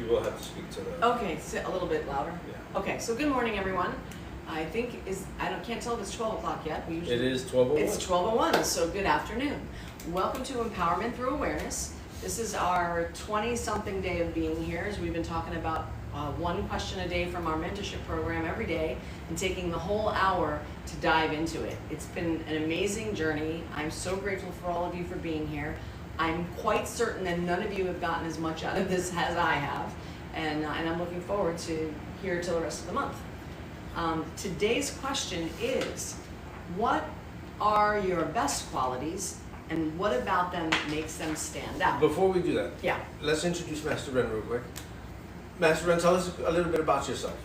You will have to speak to the... Okay, so a little bit louder? Yeah. Okay, so good morning, everyone. I think can't tell if it's 12 o'clock yet. We usually, It is 12:01. It's 12:01, so good afternoon. Welcome to Empowerment Through Awareness. This is our 20-something day of being here, as we've been talking about one question a day from our mentorship program every day and taking the whole hour to dive into it. It's been an amazing journey. I'm so grateful for all of you for being here. I'm quite certain that none of you have gotten as much out of this as I have, and I'm looking forward to here till the rest of the month. Today's question is, what are your best qualities and what about them makes them stand out? Before we do that, Yeah. let's introduce Master Wren real quick. Master Wren, tell us a little bit about yourself.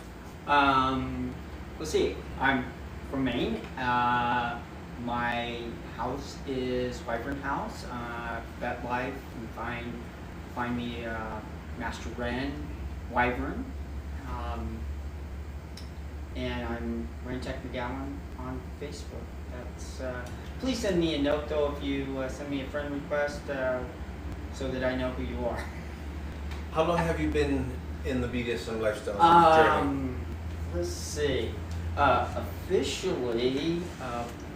Let's see. I'm from Maine. My house is Wyvern House. Vet Life. You can find me Master Wren Wyvern. And I'm Wren Tech McGowan on Facebook. That's please send me a note though if you send me a friend request so that I know who you are. How long have you been in the BDSM lifestyle journey? Let's see. Officially,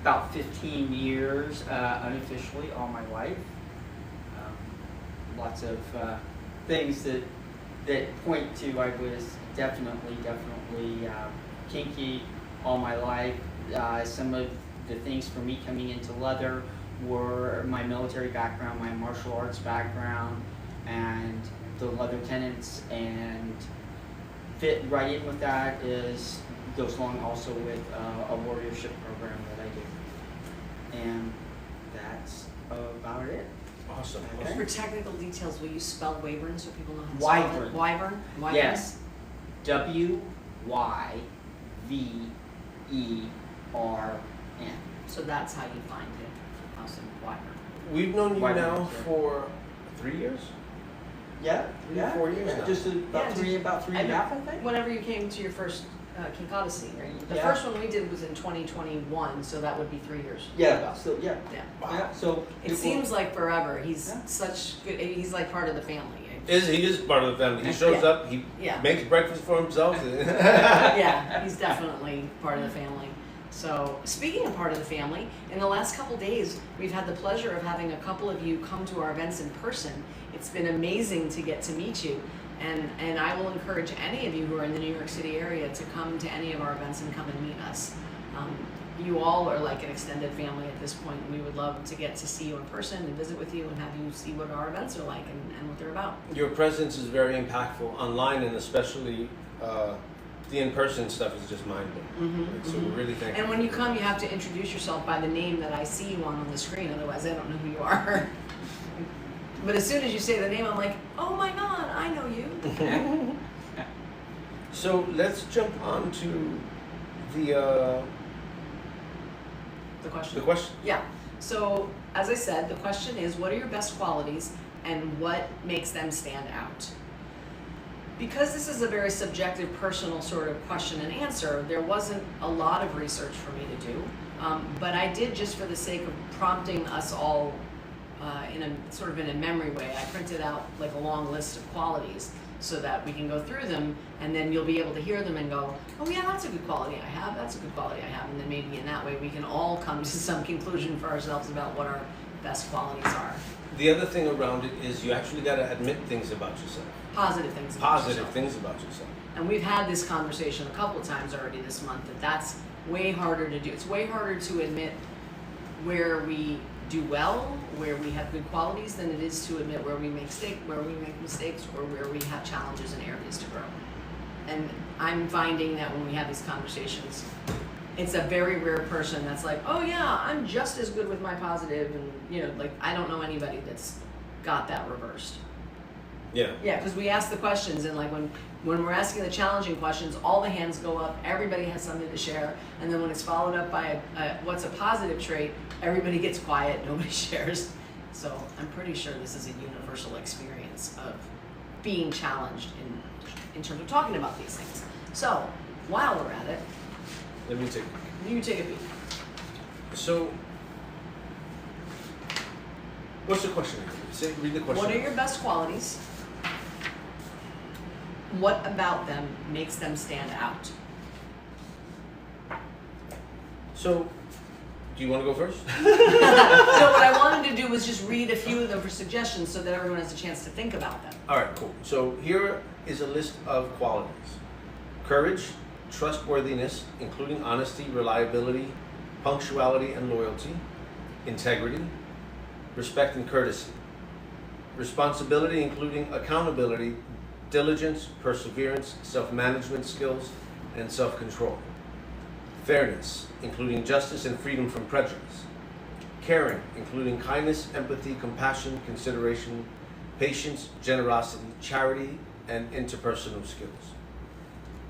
about 15 years. Unofficially, all my life. Lots of things that point to I was definitely kinky all my life. Some of the things for me coming into leather were my military background, my martial arts background, and the leather tenets, and fit right in with that goes along also with a warriorship program that I do. And that's about it. Awesome. Okay. For technical details, will you spell Wyvern so people know how to Wyvern. spell it? Wyvern? Wyvern? Yes. WYVERN. So that's how you find it. Awesome. Wyvern. We've known you Wyvern, now yeah. for 3 years? Yeah, 3 or 4 years now. Just about Yeah, three and a half, I think. Whenever you came to your first Kink Odyssey, right? The Yeah. first one we did was in 2021, so that would be 3 years Yeah. ago. So yeah. Yeah. Wow. Yeah. So It seems like forever. He's Yeah. such good. He's like part of the family. He is part of the family. He shows Yeah. up, he Yeah. makes breakfast for himself. Yeah, he's definitely part of the family. So speaking of part of the family, in the last couple days, we've had the pleasure of having a couple of you come to our events in person. It's been amazing to get to meet you, and I will encourage any of you who are in the New York City area to come to any of our events and come and meet us. You all are like an extended family at this point. We would love to get to see you in person and visit with you and have you see what our events are like and what they're about. Your presence is very impactful online, and especially the in-person stuff is just mind-blowing. So we're really thankful. And when you come, you have to introduce yourself by the name that I see you on the screen, otherwise I don't know who you are. But as soon as you say the name, I'm like, oh my God, I know you. So let's jump on to the The the question. Yeah. So as I said, the question is, what are your best qualities and what makes them stand out? Because this is a very subjective, personal sort of question and answer, there wasn't a lot of research for me to do. But I did, just for the sake of prompting us all in a memory way, I printed out like a long list of qualities so that we can go through them, and then you'll be able to hear them and go, oh yeah, that's a good quality I have, that's a good quality I have, and then maybe in that way we can all come to some conclusion for ourselves about what our best qualities are. The other thing around it is you actually got to admit things about yourself. Positive things about Positive yourself. things about yourself. And we've had this conversation a couple of times already this month, that's way harder to do. It's way harder to admit where we do well, where we have good qualities, than it is to admit where we make mistakes or where we have challenges and areas to grow. And I'm finding that when we have these conversations, it's a very rare person that's like, oh yeah, I'm just as good with my positive, and like I don't know anybody that's got that reversed. Yeah. Yeah, because we ask the questions, and like when we're asking the challenging questions, all the hands go up, everybody has something to share, and then when it's followed up by what's a positive trait, everybody gets quiet, nobody shares. So I'm pretty sure this is a universal experience of being challenged in terms of talking about these things. So while we're at it, Let me take. you take a peek. So, what's the question? Read the question. What are your best qualities? what about them makes them stand out? So, do you want to go first? No, what I wanted to do was just read a few of them for suggestions so that everyone has a chance to think about them. All right, cool. So here is a list of qualities: courage, trustworthiness, including honesty, reliability, punctuality and loyalty, integrity, respect and courtesy, responsibility, including accountability, diligence, perseverance, self-management skills, and self-control, fairness, including justice and freedom from prejudice, caring, including kindness, empathy, compassion, consideration, patience, generosity, charity, and interpersonal skills,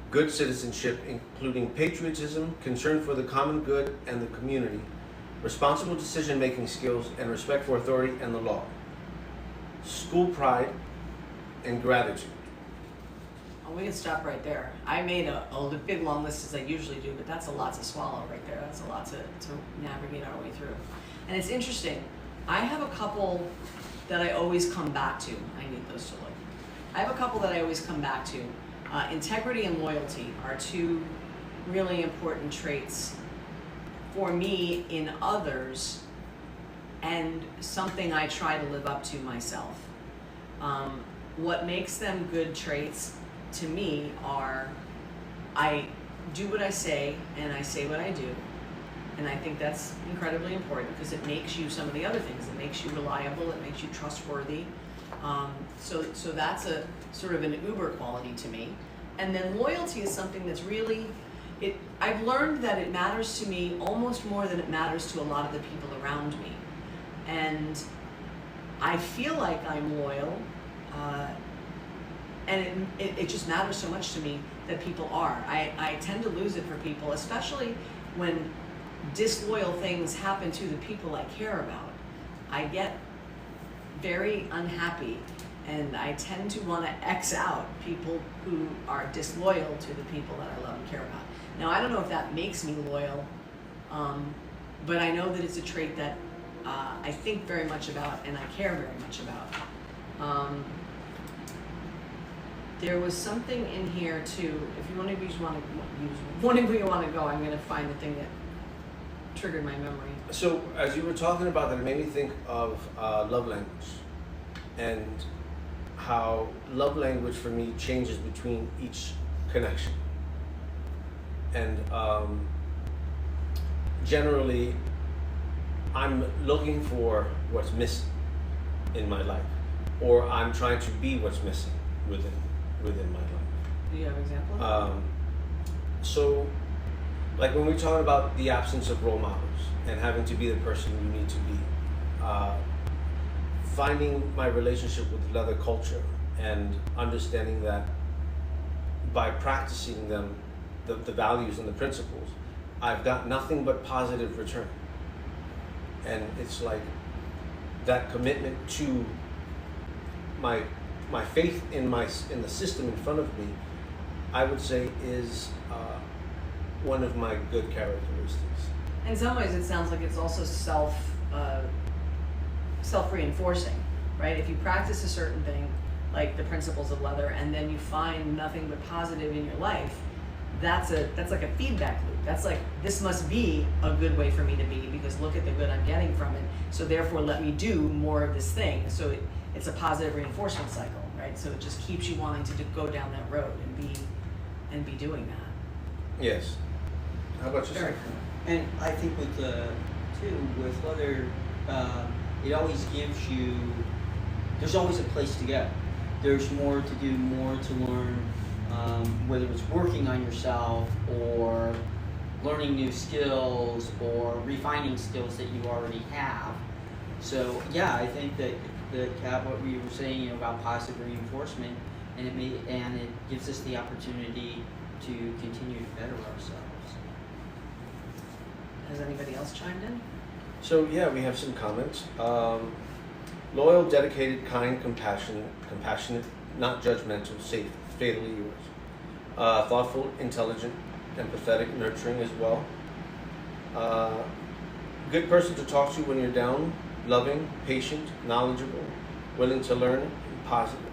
good citizenship, including patriotism, concern for the common good and the community, responsible decision-making skills, and respect for authority and the law, school pride, and gratitude. Oh, we can stop right there. I made a big long list as I usually do, but that's a lot to swallow right there. That's a lot to navigate our way through. And it's interesting. I have a couple that I always come back to. I need those to look. I have a couple that I always come back to. Integrity and loyalty are two really important traits for me in others, and something I try to live up to myself. What makes them good traits to me are, I do what I say and I say what I do. And I think that's incredibly important because it makes you some of the other things. It makes you reliable, it makes you trustworthy. So that's a sort of an uber quality to me. And then loyalty is something that's really, I've learned that it matters to me almost more than it matters to a lot of the people around me. And I feel like I'm loyal, and it just matters so much to me that people are. I tend to lose it for people, especially when disloyal things happen to the people I care about. I get very unhappy, and I tend to want to X out people who are disloyal to the people that I love and care about. Now, I don't know if that makes me loyal, but I know that it's a trait that I think very much about and I care very much about. There was something in here too. If one of you want to go, I'm going to find the thing that triggered my memory. So as you were talking about that, it made me think of love language, and how love language for me changes between each connection. And generally, I'm looking for what's missing in my life, or I'm trying to be what's missing within my life. Do you have examples? So, like when we talk about the absence of role models and having to be the person you need to be, finding my relationship with leather culture and understanding that by practicing them, the values and the principles, I've got nothing but positive return. And it's like that commitment to my faith in the system in front of me, I would say is one of my good characteristics. In some ways, it sounds like it's also self-reinforcing, right? If you practice a certain thing, like the principles of leather, and then you find nothing but positive in your life, that's like a feedback loop. That's like, this must be a good way for me to be because look at the good I'm getting from it. So therefore, let me do more of this thing. So it's a positive reinforcement cycle, right? So it just keeps you wanting to go down that road and be doing that. Yes. How about yourself? Very cool. And I think with leather, it always gives you, there's always a place to go. There's more to do, more to learn, whether it's working on yourself or learning new skills or refining skills that you already have. So yeah, I think that Kat, what we were saying, about positive reinforcement, and it gives us the opportunity to continue to better ourselves. Has anybody else chimed in? So yeah, we have some comments. Loyal, dedicated, kind, compassionate, not judgmental, safe, fatally yours. Thoughtful, intelligent, empathetic, nurturing as well. Good person to talk to when you're down, loving, patient, knowledgeable, willing to learn, and positive.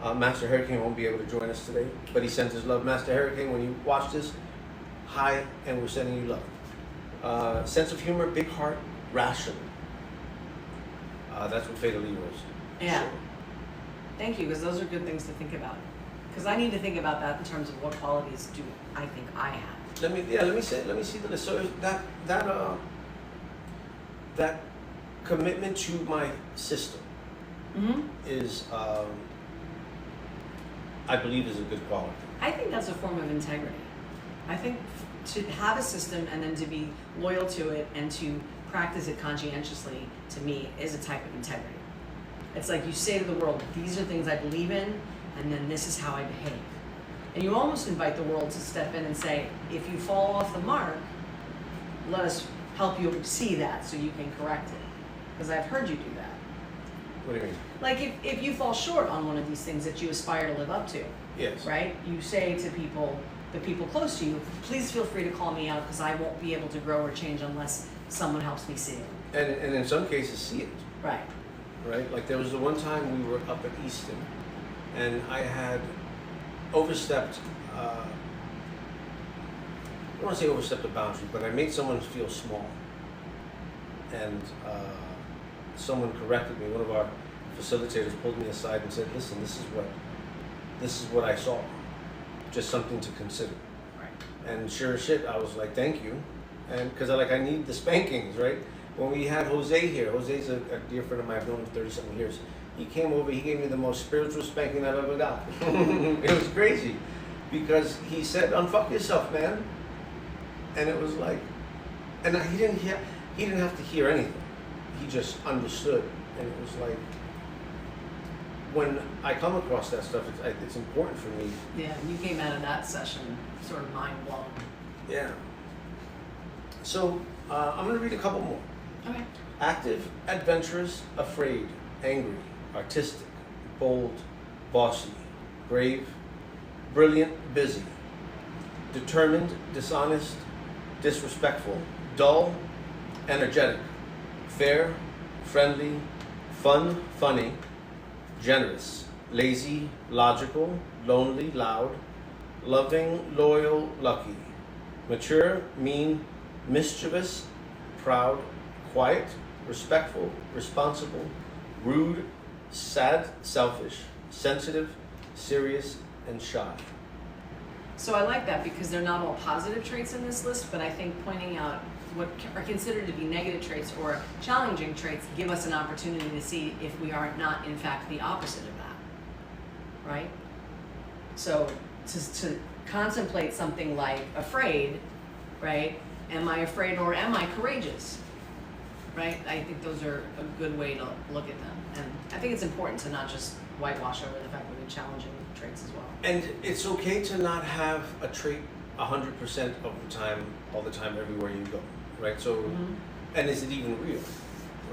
Master Hurricane won't be able to join us today, but he sends his love. Master Hurricane, when you watch this, hi, and we're sending you love. Sense of humor, big heart, rational. That's what Fatal Libra is. Yeah. Sure. Thank you, because those are good things to think about. Because I need to think about that in terms of what qualities do I think I have. Let me see the list. So that commitment to my system is, I believe, is a good quality. I think that's a form of integrity. I think to have a system and then to be loyal to it and to practice it conscientiously, to me, is a type of integrity. It's like you say to the world, these are things I believe in, and then this is how I behave. And you almost invite the world to step in and say, if you fall off the mark, let us help you see that so you can correct it. Because I've heard you do that. What do you mean? Like if you fall short on one of these things that you aspire to live up to, Yes. right? You say to people, the people close to you, please feel free to call me out because I won't be able to grow or change unless someone helps me see it. And in some cases, see it. Right. Right? Like there was the one time we were up at Easton, and I had overstepped, I don't want to say overstepped a boundary, but I made someone feel small. And someone corrected me. One of our facilitators pulled me aside and said, listen, this is what I saw. Just something to consider. Right. And sure as shit, I was like, thank you. And because I need the spankings, right? When we had Jose here, Jose's a dear friend of mine, I've known him 30-something years. He came over, he gave me the most spiritual spanking I've ever got. It was crazy. Because he said, unfuck yourself, man. And it was like, and he didn't have to hear anything. He just understood. And it was like, when I come across that stuff, it's important for me. Yeah, you came out of that session sort of mind blown. Yeah. So I'm going to read a couple more. Okay. Active, adventurous, afraid, angry, artistic, bold, bossy, brave, brilliant, busy, determined, dishonest, disrespectful, dull, energetic, fair, friendly, fun, funny, generous, lazy, logical, lonely, loud, loving, loyal, lucky, mature, mean, mischievous, proud, quiet, respectful, responsible, rude, sad, selfish, sensitive, serious, and shy. So I like that because they're not all positive traits in this list, but I think pointing out what are considered to be negative traits or challenging traits give us an opportunity to see if we are not in fact the opposite of that, right? So to contemplate something like afraid, right? Am I afraid or am I courageous? Right? I think those are a good way to look at them. And I think it's important to not just whitewash over the fact that we have challenging traits as well. And it's okay to not have a trait 100% of the time, all the time, everywhere you go, right? So, and is it even real,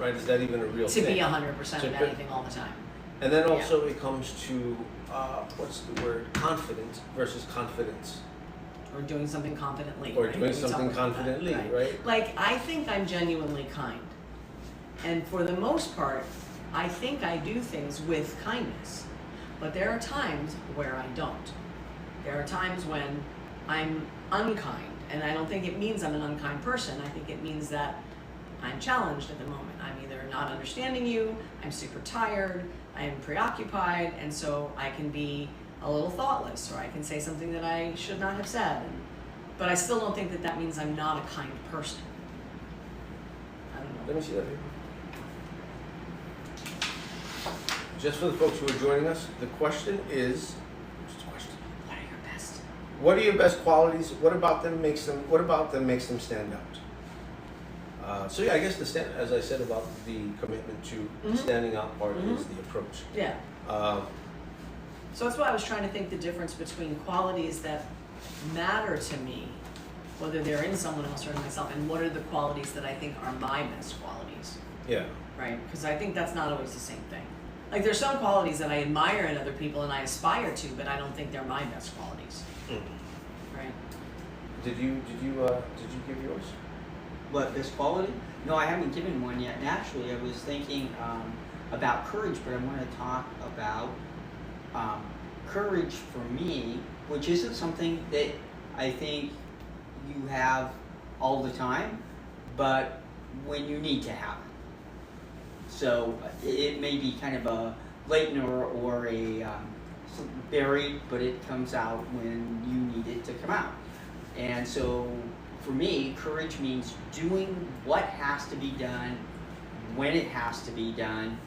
right? Is that even a real To thing? be 100% of anything all the time. And then also it comes to, what's the word? Confident versus confidence. Or doing something confidently. Or right? doing something confidently, right? Like, I think I'm genuinely kind. And for the most part, I think I do things with kindness. But there are times where I don't. There are times when I'm unkind. And I don't think it means I'm an unkind person. I think it means that I'm challenged at the moment. I'm either not understanding you, I'm super tired, I'm preoccupied, and so I can be a little thoughtless, or I can say something that I should not have said. But I still don't think that that means I'm not a kind person. I don't know. Let me see that paper. Just for the folks who are joining us, the question is, what's the question? What are your best? What are your best qualities? What about them makes them stand out? So yeah, I guess as I said about the commitment to standing out part is the approach. Yeah. So that's why I was trying to think the difference between qualities that matter to me, whether they're in someone else or in myself, and what are the qualities that I think are my best qualities. Yeah. Right? Because I think that's not always the same thing. Like there's some qualities that I admire in other people and I aspire to, but I don't think they're my best qualities. Right? Did you give yours? What, best quality? No, I haven't given one yet. And actually, I was thinking about courage, but I want to talk about Courage for me, which isn't something that I think you have all the time, but when you need to have it. So it may be kind of a latent or a buried, but it comes out when you need it to come out. And so for me, courage means doing what has to be done when it has to be done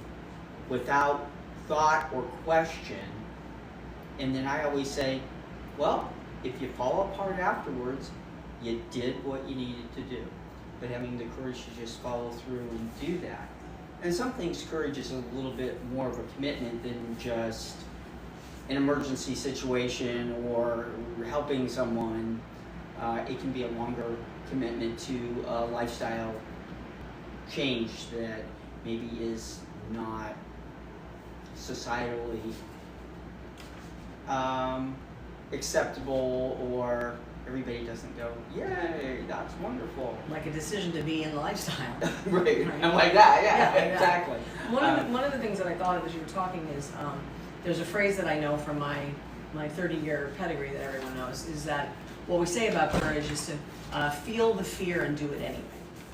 without thought or question. And then I always say, well, if you fall apart afterwards, you did what you needed to do. But having the courage to just follow through and do that. And some things courage is a little bit more of a commitment than just an emergency situation or helping someone. It can be a longer commitment to a lifestyle change that maybe is not societally acceptable, or everybody doesn't go, yay, that's wonderful. Like a decision to be in the lifestyle. Right. And like that, yeah, Yeah. exactly. One of the things that I thought of as you were talking is, there's a phrase that I know from my 30-year pedigree that everyone knows, is that what we say about courage is to feel the fear and do it anyway.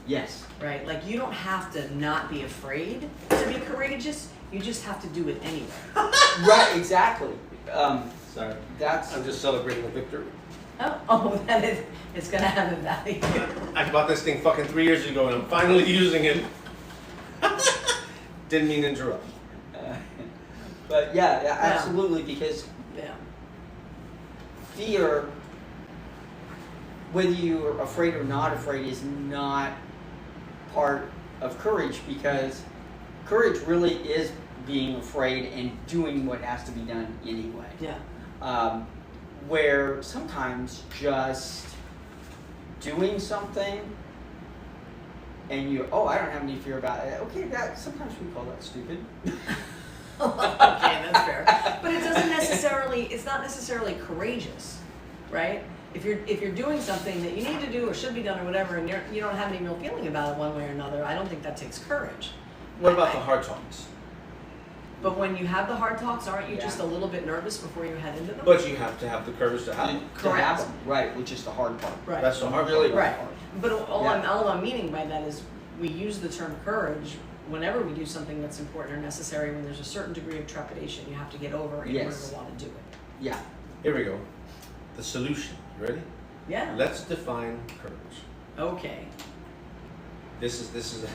Yes. Right? Like, you don't have to not be afraid to be courageous, you just have to do it anyway. Right, exactly. Sorry. That's I'm just celebrating the victory. Then it's gonna have a value. I bought this thing fucking 3 years ago and I'm finally using it. Didn't mean to interrupt. But yeah, absolutely, because Yeah. fear, whether you're afraid or not afraid, is not part of courage, because courage really is being afraid and doing what has to be done anyway. Yeah. Where sometimes just doing something and you, I don't have any fear about it. Okay, that sometimes we call that stupid. Okay, that's fair. But it doesn't necessarily, it's not necessarily courageous, right? If you're doing something that you need to do or should be done or whatever, and you don't have any real feeling about it one way or another, I don't think that takes courage. What about the hard talks? But when you have the hard talks, aren't you Yeah. just a little bit nervous before you head into them? But you have to have the courage to have it. To have them, right, which is the hard part. Right. That's the hard Really part. Right. But all Yeah. I'm meaning by that is we use the term courage whenever we do something that's important or necessary, when there's a certain degree of trepidation you have to get over in order Yes. to want to do it. Yeah. Here we go. The solution. You ready? Yeah. Let's define courage. Okay. This is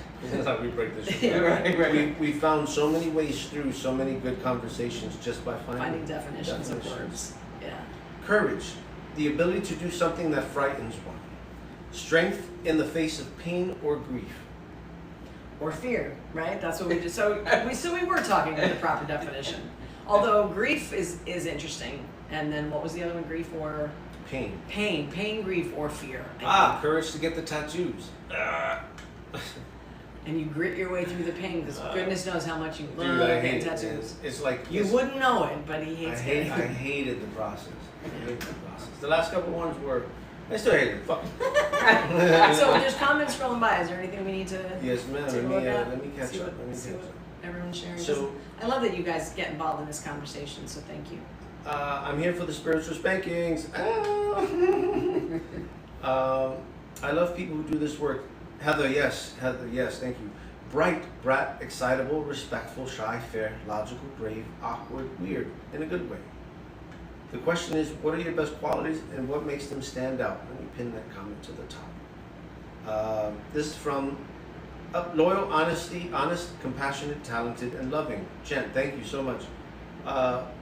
how we break this shit. Yeah, right. We found so many ways through so many good conversations just by Finding definitions of words. Yeah. Courage, the ability to do something that frightens one. Strength in the face of pain or grief. Or fear, right? That's what we did. So we were talking about the proper definition. Although grief is interesting. And then what was the other one? Grief or Pain. pain, grief, or fear. Courage to get the tattoos. And you grit your way through the pain because goodness knows how much you Dude, love I getting hate it. tattoos. It's like You wouldn't know it, but he I hates hate. it. I hated the process. I hated the process. The last couple ones were. I still hate it. Fuck it. So there's comments rolling by. Is there anything we need to Yes, ma'am. take a look at? Let me catch See up. what- Let me see catch what up. everyone's sharing. So, I love that you guys get involved in this conversation. So thank you. I'm here for the spiritual spankings. I love people who do this work. Heather, yes, thank you. Bright, brat, excitable, respectful, shy, fair, logical, brave, awkward, weird, in a good way. The question is, what are your best qualities and what makes them stand out? Let me pin that comment to the top. This is from loyal, honest, compassionate, talented, and loving. Jen, thank you so much.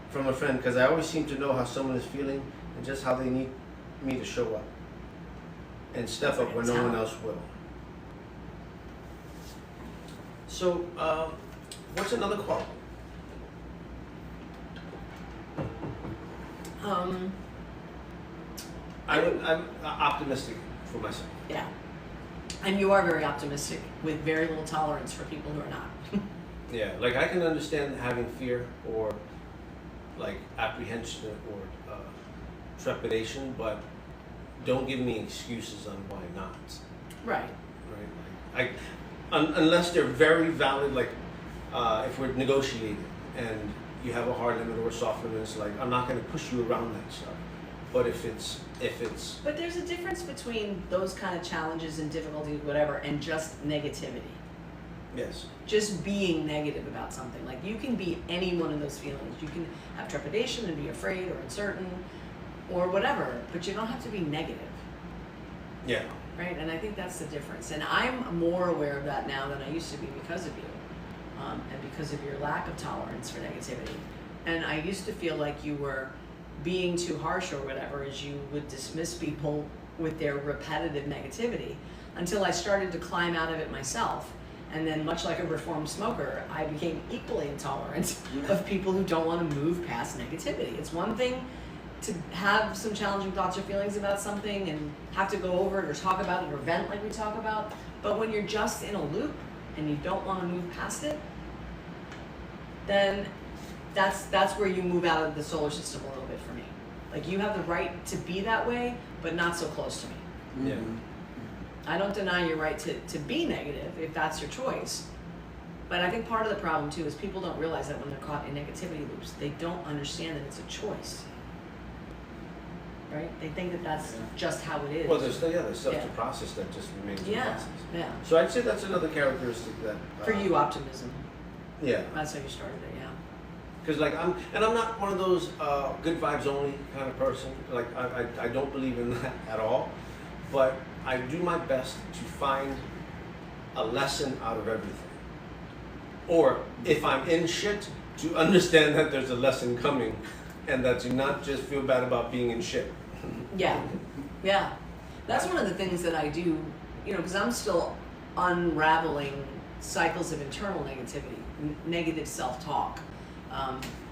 From a friend, because I always seem to know how someone is feeling and just how they need me to show up and step up when no one else will. So, what's another quality? I'm optimistic for myself. Yeah. And you are very optimistic with very little tolerance for people who are not. Yeah, like I can understand having fear or like apprehension or trepidation, but don't give me excuses on why not. Right. Right? Unless they're very valid, like if we're negotiating and you have a hard limit or a soft limit, it's like, I'm not going to push you around that stuff. But if it's But there's a difference between those kind of challenges and difficulties, whatever, and just negativity. yes, Just being negative about something. Like, you can be any one of those feelings. You can have trepidation and be afraid or uncertain or whatever, but you don't have to be negative, yeah, right? And I think that's the difference. And I'm more aware of that now than I used to be because of you, and because of your lack of tolerance for negativity. And I used to feel like you were being too harsh or whatever, as you would dismiss people with their repetitive negativity, until I started to climb out of it myself. And then, much like a reformed smoker, I became equally intolerant of people who don't want to move past negativity. It's one thing to have some challenging thoughts or feelings about something and have to go over it or talk about it or vent like we talk about, but when you're just in a loop and you don't want to move past it, then that's where you move out of the solar system a little bit for me. Like, you have the right to be that way, but not so close to me. yeah. I don't deny your right to be negative if that's your choice. But I think part of the problem too is people don't realize that when they're caught in negativity loops, they don't understand that it's a choice. Right? They think that that's just how it is. Well, there's stuff Yeah. to process that just remains a Yeah, process. yeah. So I'd say that's another characteristic that For you, optimism. yeah. That's how you started it, yeah. Because like I'm not one of those good vibes only kind of person. Like I don't believe in that at all. But I do my best to find a lesson out of everything. Or if I'm in shit, to understand that there's a lesson coming, and that to not just feel bad about being in shit. Yeah, yeah. That's one of the things that I do, because I'm still unraveling cycles of internal negativity, negative self-talk.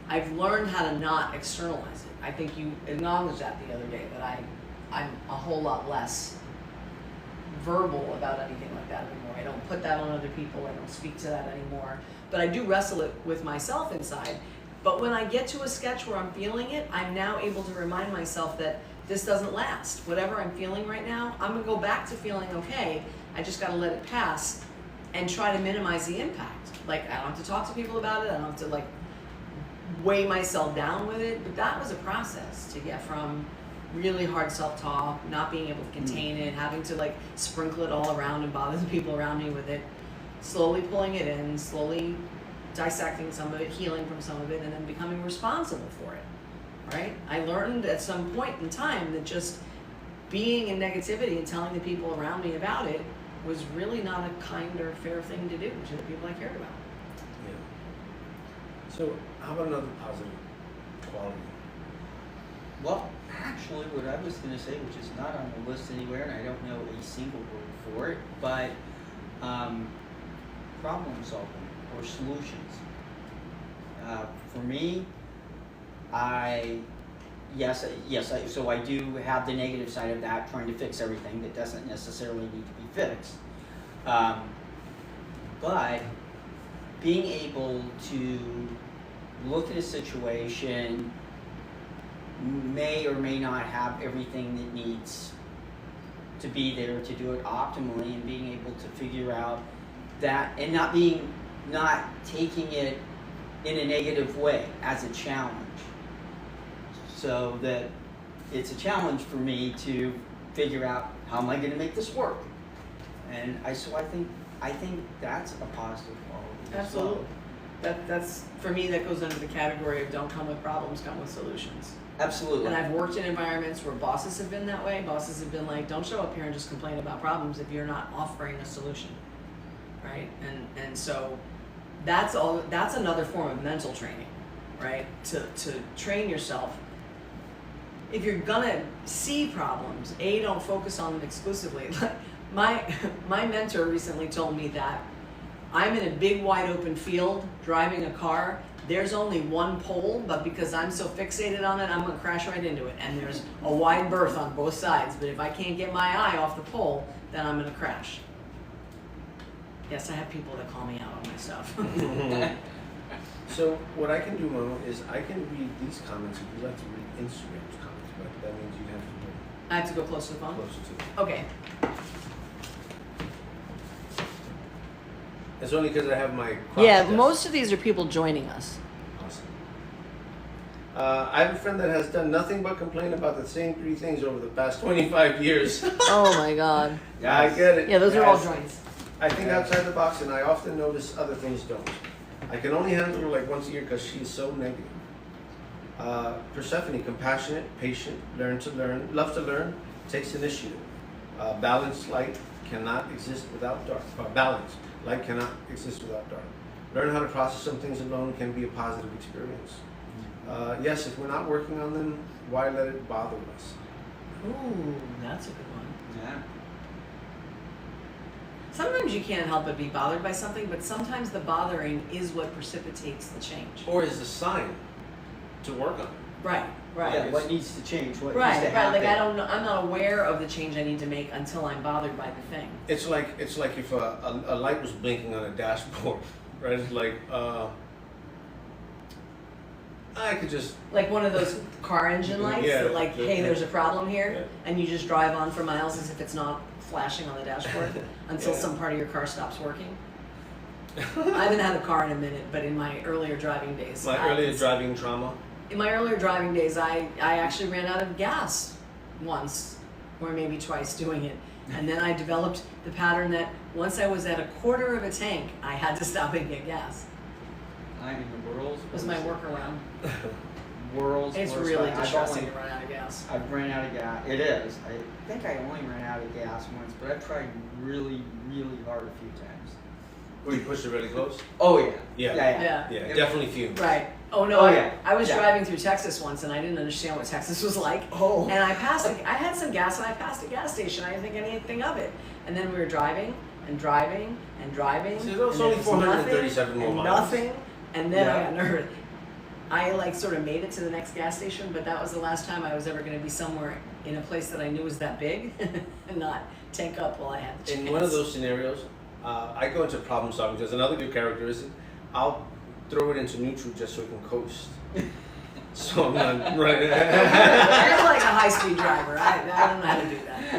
I've learned how to not externalize it. I think you acknowledged that the other day, that I'm a whole lot less verbal about anything like that anymore. I don't put that on other people. I don't speak to that anymore. But I do wrestle it with myself inside. But when I get to a sketch where I'm feeling it, I'm now able to remind myself that this doesn't last. Whatever I'm feeling right now, I'm gonna go back to feeling okay. I just gotta let it pass and try to minimize the impact. Like, I don't have to talk to people about it. I don't have to weigh myself down with it. But that was a process to get from really hard self-talk, not being able to contain it, having to sprinkle it all around and bother the people around me with it, slowly pulling it in, slowly dissecting some of it, healing from some of it, and then becoming responsible for it, right? I learned at some point in time that just being in negativity and telling the people around me about it was really not a kind or fair thing to do to the people I cared about. Yeah. So how about another positive quality? Well, actually, what I was going to say, which is not on the list anywhere, and I don't know a single word for it, but problem solving or solutions. For me, so I do have the negative side of that, trying to fix everything that doesn't necessarily need to be fixed. But being able to look at a situation, may or may not have everything that needs to be there to do it optimally, and being able to figure out that, and not taking it in a negative way as a challenge. So that it's a challenge for me to figure out, how am I going to make this work? And I think that's a positive quality. Absolutely. That's for me, that goes under the category of don't come with problems, come with solutions. Absolutely. And I've worked in environments where bosses have been that way. Bosses have been like, don't show up here and just complain about problems if you're not offering a solution, right? And so that's another form of mental training, right? To train yourself. If you're gonna see problems, don't focus on them exclusively. My mentor recently told me that I'm in a big wide open field driving a car. There's only one pole, but because I'm so fixated on it, I'm gonna crash right into it. And there's a wide berth on both sides, but if I can't get my eye off the pole, then I'm gonna crash. Yes, I have people that call me out on my stuff. So what I can do, Mama, is I can read these comments if you'd like to read Instagram's comments, but that means you have to go I have to go close to the phone? closer to it. Okay. It's only because I have my Yeah, crotch most of these are people joining us. Awesome. I have a friend that has done nothing but complain about the same 3 things over the past 25 years. Oh my God. Yeah, I get it. Yeah, those are all Yes. joints. I think outside the box, and I often notice other things don't. I can only handle her like once a year because she's so negative. Persephone, compassionate, patient, love to learn, takes initiative. Balanced light cannot exist without dark. Balance, light cannot exist without dark. Learn how to process some things alone can be a positive experience. Yes, if we're not working on them, why let it bother us? Ooh, that's a good one. Yeah. Sometimes you can't help but be bothered by something, but sometimes the bothering is what precipitates the change. Or is a sign to work on it. Right, right. Yeah, what needs to change? What needs Right, to right. happen? Like I don't know, I'm not aware of the change I need to make until I'm bothered by the thing. It's like if a light was blinking on a dashboard, right? It's like I could just Like one of those car engine lights Yeah, that like, hey, there's a problem here, Yeah. and you just drive on for miles as if it's not flashing on the dashboard until Yeah. some part of your car stops working. I haven't had a car in a minute, but in my earlier driving days. driving trauma. In my earlier driving days, I actually ran out of gas once, or maybe twice doing it. And then I developed the pattern that once I was at a quarter of a tank, I had to stop and get gas. I'm in the world's It was my workaround. world's It's worst really fight. distressing to run out of gas. I've ran out of gas. It is. I think I only ran out of gas once, but I've tried really, really hard a few times. Where you push it really close? Oh yeah. Yeah. Yeah, definitely fumes. Right. Oh no, Oh, yeah. I was Yeah. driving through Texas once and I didn't understand what Texas was like. Oh. And I had some gas and I passed a gas station. I didn't think anything of it. And then we were driving and driving and driving. See, that was and only there 437 more and miles. nothing. And then I Yeah. got nervous. I like sort of made it to the next gas station, but that was the last time I was ever going to be somewhere in a place that I knew was that big and not tank up while I had the chance. In one of those scenarios, I go into problem solving. There's another good character is I'll throw it into neutral just so it can coast. So I'm not right. I'm like a high-speed driver. I don't know how to do that.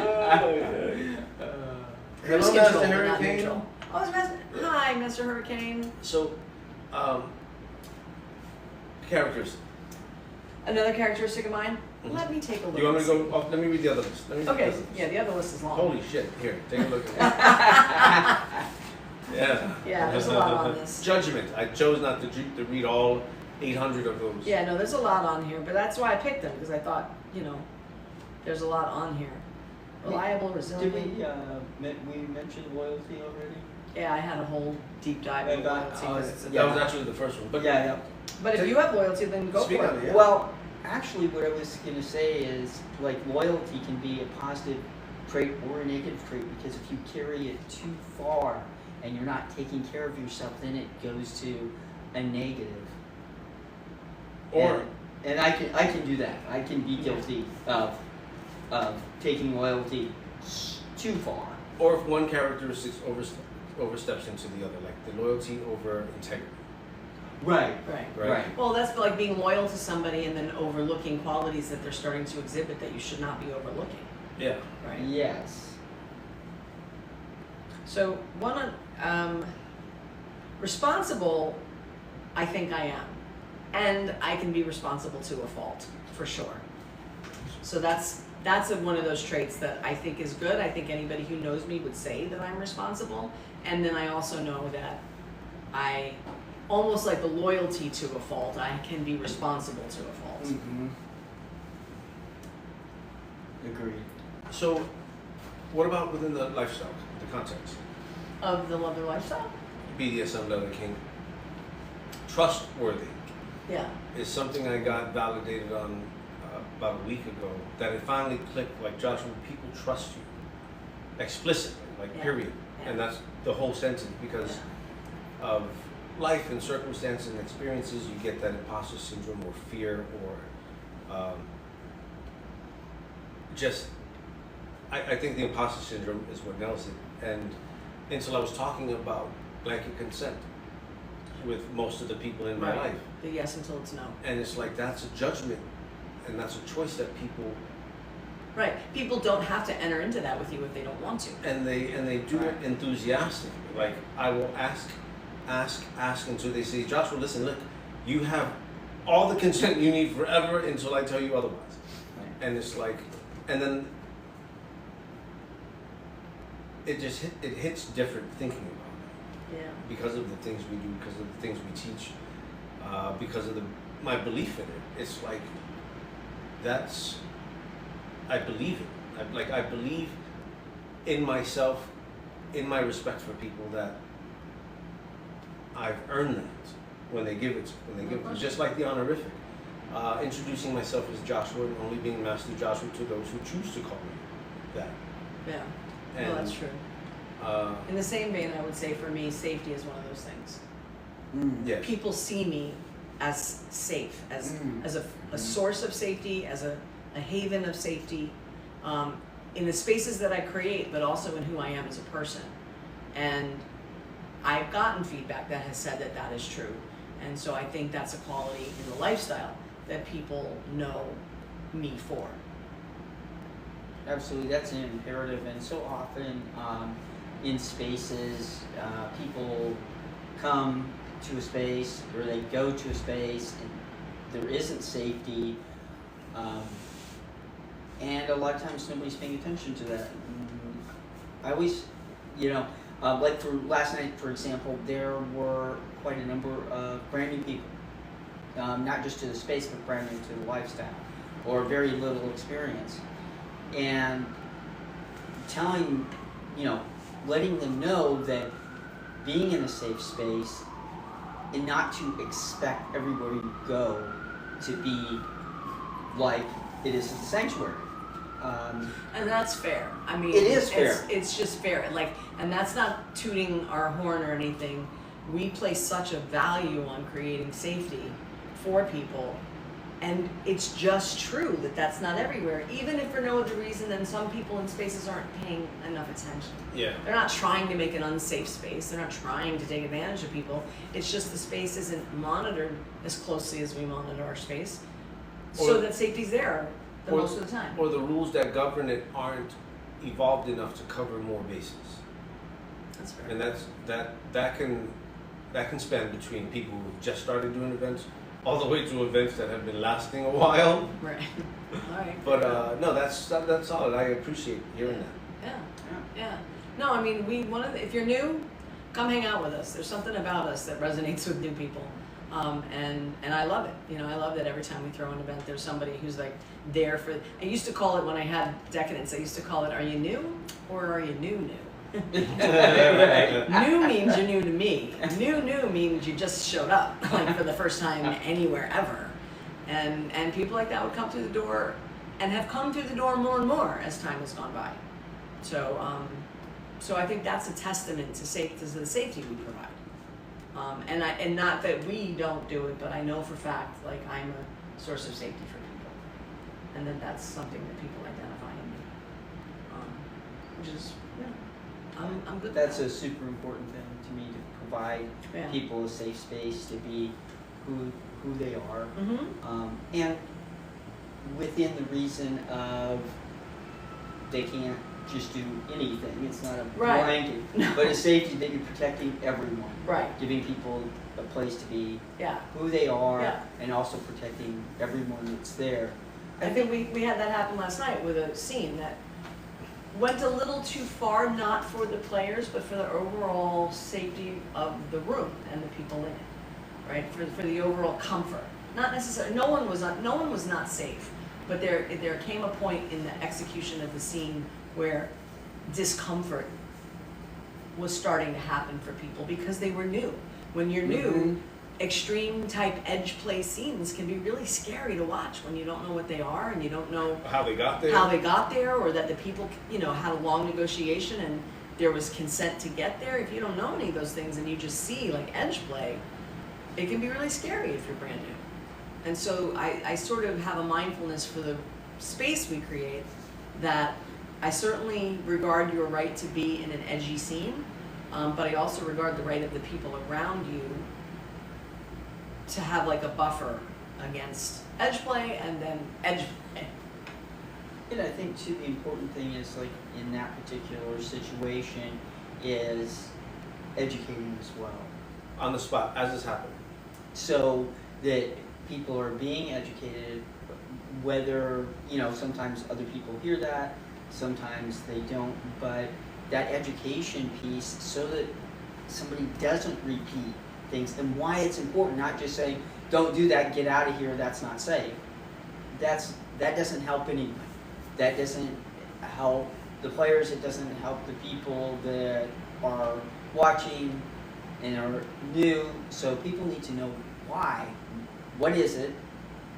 Cruise Hello, control, Mr. but not Hurricane. neutral. Oh, hi, Mr. Hurricane. So, characters. Another characteristic of mine. Mhm. Let me take a look. Do you want me to and go? Oh, let me read the other list. Let me read Okay, the other list. yeah, the other list is long. Holy shit! Here, take a look at that. Yeah. Yeah, there's a lot on this. Judgment. I chose not to read all 800 of those. Yeah, no, there's a lot on here, but that's why I picked them because I thought, there's a lot on here. Reliable, Did resilient. we mention loyalty already? Yeah, I had a whole deep dive into About- loyalty. oh, 'cause it's a- That was actually the first one. But Yeah. But if you have loyalty, then go Speak for on it. it. Yeah. Well, actually, what I was gonna say is like loyalty can be a positive trait or a negative trait because if you carry it too far and you're not taking care of yourself, then it goes to a negative. Or and I can do that. I can be guilty of taking loyalty too far. or if one characteristic oversteps into the other, like the loyalty over integrity. Right. Right. Well, that's like being loyal to somebody and then overlooking qualities that they're starting to exhibit that you should not be overlooking, Yeah. right? Yes. So responsible, I think I am, and I can be responsible to a fault for sure. So that's one of those traits that I think is good. I think anybody who knows me would say that I'm responsible, and then I also know that I almost like the loyalty to a fault. I can be responsible to a fault. Mm-hmm. Agreed. So, what about within the lifestyle, the context? Of the lover lifestyle? BDSM, leather kink. Trustworthy Yeah. is something I got validated on about a week ago. That it finally clicked. Like Joshua, people trust you explicitly, like Yeah. period, Yeah. and that's the whole sentence because of life and circumstances and experiences. You get that imposter syndrome or fear or just. I think the imposter syndrome is what nails it. And until I was talking about blanket consent with most of the people in my Right. life. The yes until it's no. And it's like that's a judgment and that's a choice that people Right. People don't have to enter into that with you if they don't want to. and they do it enthusiastically. Like I will ask until they say, Joshua, listen, look, you have all the consent you need forever until I tell you otherwise. Right. And it's like, and then it just hits different thinking about it Yeah. because of the things we do, because of the things we teach, because of my belief in it. It's like I believe it. I believe in myself, in my respect for people, that I've earned that when they give it. Just like the honorific. Introducing myself as Joshua and only being Master Joshua to those who choose to call me that. Yeah. And, No, that's true. In the same vein, I would say for me, safety is one of those things. Yes. People see me as safe, as a source of safety, as a haven of safety, in the spaces that I create, but also in who I am as a person. And I've gotten feedback that has said that that is true. And so I think that's a quality in the lifestyle that people know me for. Absolutely, that's an imperative, and so often in spaces, people come to a space or they go to a space and there isn't safety, and a lot of times nobody's paying attention to that. I always, like for last night, for example, there were quite a number of brand new people, not just to the space, but brand new to the lifestyle, or very little experience. And letting them know that being in a safe space and not to expect everywhere you go to be like it is at the sanctuary. And that's fair. I mean, it is fair. It's just fair. And that's not tooting our horn or anything. We place such a value on creating safety for people, and it's just true that that's not everywhere. Even if for no other reason than some people in spaces aren't paying enough attention. Yeah. They're not trying to make an unsafe space. They're not trying to take advantage of people. It's just the space isn't monitored as closely as we monitor our space, so that safety's there most of the time. Or the rules that govern it aren't evolved enough to cover more bases. That's fair. And that can span between people who've just started doing events all the way to events that have been lasting a while. Right. All right. But no, that's solid. I appreciate hearing that. Yeah. No, I mean, if you're new, come hang out with us. There's something about us that resonates with new people. And I love it. I love that every time we throw an event, there's somebody who's like there for. I used to call it, when I had Decadence, I used to call it, are you new or are you new? New means you're new to me. New means you just showed up, like for the first time anywhere ever. And people like that would come through the door and have come through the door more and more as time has gone by. So I think that's a testament to the safety we provide. And not that we don't do it, but I know for fact, like, I'm a source of safety for people. And then that's something that people identify in me. Which is, I'm good. That's a super important thing to me, to provide people a safe space to be who they are, and within the reason of they can't just do anything. It's not a blanket, but a safety that you're protecting everyone, giving people a place to be who they are, and also protecting everyone that's there. I think we had that happen last night with a scene that went a little too far, not for the players, but for the overall safety of the room and the people in it, right? For the overall comfort. Not necessarily. No one was not safe, but there came a point in the execution of the scene where discomfort was starting to happen for people because they were new. When you're new, extreme type edge play scenes can be really scary to watch when you don't know what they are and you don't know how they got there, or that the people had a long negotiation and there was consent to get there. If you don't know any of those things and you just see like edge play, it can be really scary if you're brand new. And so I sort of have a mindfulness for the space we create, that I certainly regard your right to be in an edgy scene, but I also regard the right of the people around you to have like a buffer against edge play and then edge play. And I think too, the important thing is, like, in that particular situation is educating as well. On the spot, as this happened. So that people are being educated, whether, sometimes other people hear that, sometimes they don't, but that education piece so that somebody doesn't repeat things and why it's important, not just saying, don't do that, get out of here, that's not safe. That doesn't help anyone. That doesn't help the players, it doesn't help the people that are watching and are new. So people need to know why, what is it,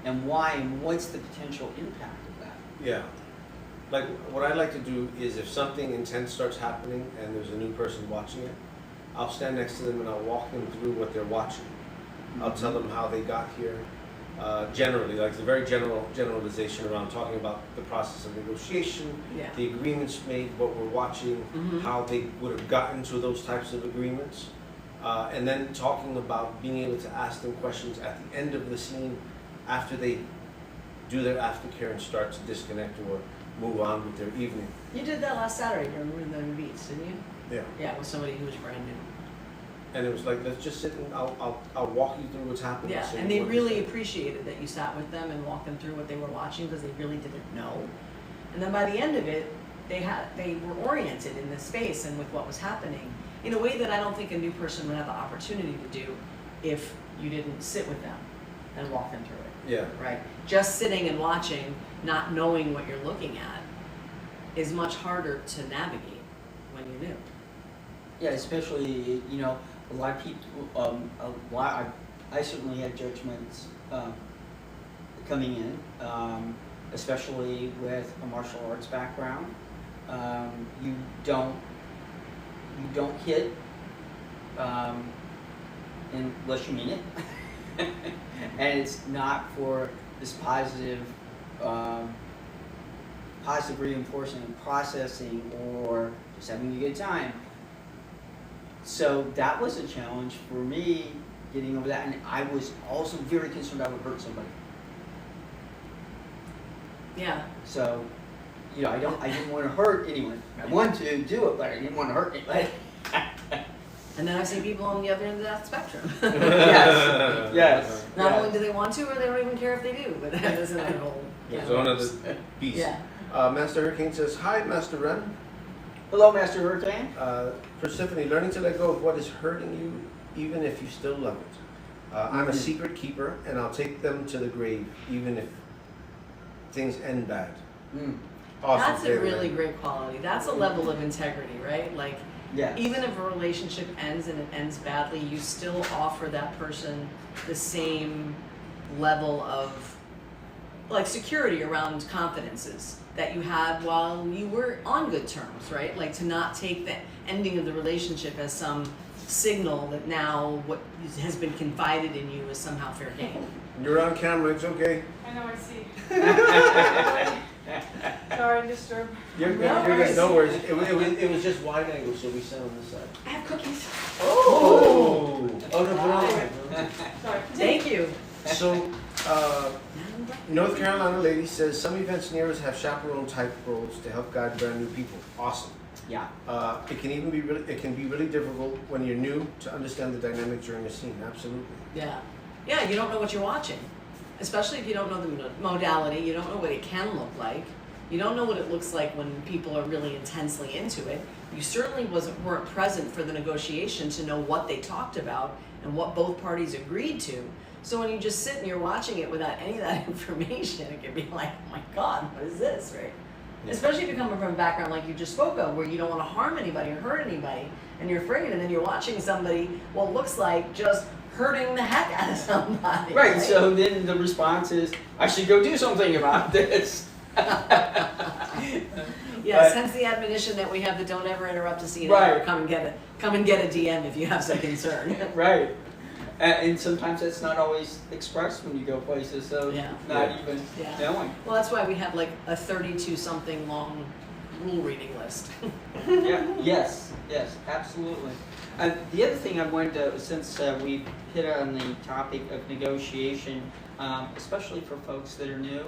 and why, and what's the potential impact of that. Yeah. Like, what I like to do is if something intense starts happening and there's a new person watching it, I'll stand next to them and I'll walk them through what they're watching. I'll tell them how they got here. Generally, like the very generalization around talking about the process of negotiation, the agreements made, what we're watching, how they would have gotten to those types of agreements, and then talking about being able to ask them questions at the end of the scene after they do their aftercare and start to disconnect or move on with their evening. You did that last Saturday during the beats, didn't you? Yeah. Yeah, with somebody who was brand new. And it was like, let's just sit and I'll walk you through what's happening. Yeah, so and you they really understand. appreciated that you sat with them and walked them through what they were watching because they really didn't know. And then by the end of it, they were oriented in the space and with what was happening in a way that I don't think a new person would have the opportunity to do if you didn't sit with them and walk them through it. Yeah. Right? Just sitting and watching, not knowing what you're looking at, is much harder to navigate when you're new. Yeah, especially, a lot of people, I certainly had judgments coming in, especially with a martial arts background. You don't hit unless you mean it, and it's not for this positive reinforcement, processing, or just having a good time. So that was a challenge for me, getting over that, and I was also very concerned I would hurt somebody. Yeah. So, I didn't want to hurt anyone. I wanted to do it, but I didn't want to hurt anybody. And then I've seen people on the other end of that spectrum. Yes. Not only do they want to, or they don't even care if they do, but that is another whole. It's another piece. Yeah. Master Hurricane says, hi, Master Wren. Hello, Master Hurricane. Persephone, learning to let go of what is hurting you, even if you still love it. I'm a secret keeper, and I'll take them to the grave, even if things end bad. Awesome. That's a really great quality. That's a level of integrity, right? Like, Yes. even if a relationship ends and it ends badly, you still offer that person the same level of, like, security around confidences that you had while you were on good terms, right? Like, to not take the ending of the relationship as some signal that now what has been confided in you is somehow fair game. You're on camera, it's okay. I know, I see. Sorry, disturb. You're good, no worries. It was just wide angle, so we sat on this side. I have cookies. Oh no, put on. Sorry. Thank you. So, North Carolina lady says some events near us have chaperone type roles to help guide brand new people. Awesome. Yeah. It can be really difficult when you're new to understand the dynamic during a scene. Absolutely. Yeah. Yeah, you don't know what you're watching. Especially if you don't know the modality, you don't know what it can look like. You don't know what it looks like when people are really intensely into it. You certainly weren't present for the negotiation to know what they talked about and what both parties agreed to. So when you just sit and you're watching it without any of that information, it can be like, oh my God, what is this, right? Yeah. Especially if you're coming from a background like you just spoke of, where you don't want to harm anybody or hurt anybody, and you're afraid, and then you're watching somebody, what looks like just hurting the heck out of somebody. Right, so then the response is, I should go do something about this. Yes, hence the admonition that we have that don't ever interrupt a scene. Right. Or come and get a DM if you have some concern. Right. And sometimes that's not always expressed when you go places, so Yeah. not even Yeah. knowing. Well, that's why we have like a 32-something long rule reading list. Yeah. Yes, absolutely. The other thing I wanted to, since we hit on the topic of negotiation, especially for folks that are new,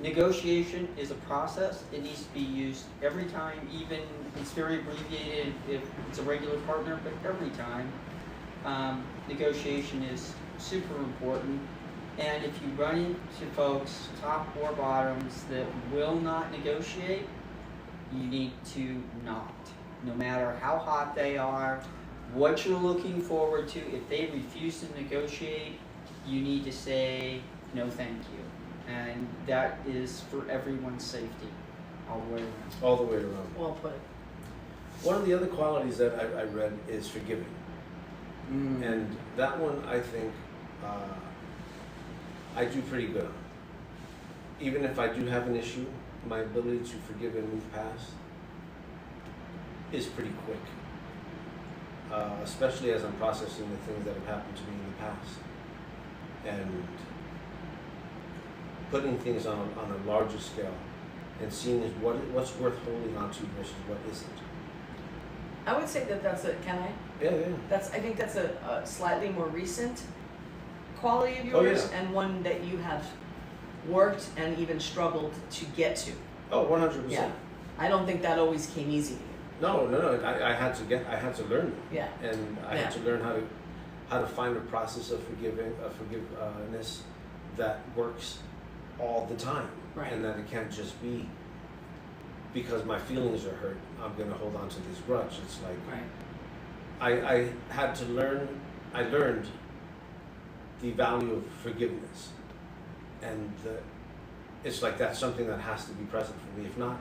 negotiation is a process. It needs to be used every time, even it's very abbreviated if it's a regular partner, but every time. Negotiation is super important. And if you run into folks, top or bottoms, that will not negotiate, you need to not. No matter how hot they are, what you're looking forward to, if they refuse to negotiate, you need to say, no thank you. And that is for everyone's safety, all the way around. All the way around. Well put. One of the other qualities that I read is forgiving. And that one, I think, I do pretty good on. Even if I do have an issue, my ability to forgive and move past is pretty quick. Especially as I'm processing the things that have happened to me in the past. And putting things on a larger scale and seeing what's worth holding on to versus what isn't. I would say that that's a, can I? Yeah. I think that's a slightly more recent quality of Oh, yours, yeah. and one that you have worked and even struggled to get to. Oh, 100%. Yeah. I don't think that always came easy to you. No. I had to learn it. Yeah. And I had to learn how to find a process of forgiveness that works all the time. Right. And that it can't just be because my feelings are hurt, I'm gonna hold on to this grudge. It's like Right. I learned the value of forgiveness. And it's like that's something that has to be present for me. If not,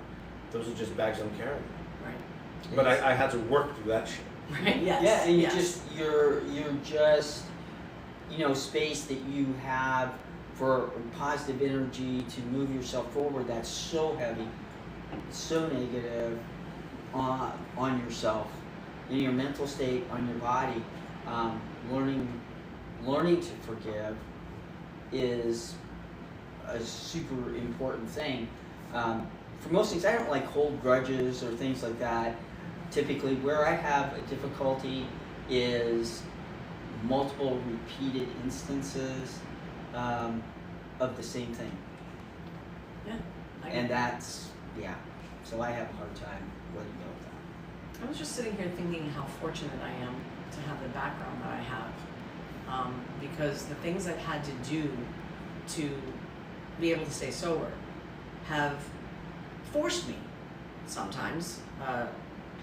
those are just bags I'm carrying. Right. But I had to work through that shit. Right. Yes. Yeah, and yes. you're just, space that you have for positive energy to move yourself forward. That's so heavy, so negative on yourself, in your mental state, on your body. Learning to forgive is a super important thing. For most things, I don't like hold grudges or things like that. Typically, where I have a difficulty is multiple repeated instances of the same thing. Yeah. And that's, so I have a hard time letting go of that. I was just sitting here thinking how fortunate I am to have the background that I have, because the things I've had to do to be able to stay sober have forced me sometimes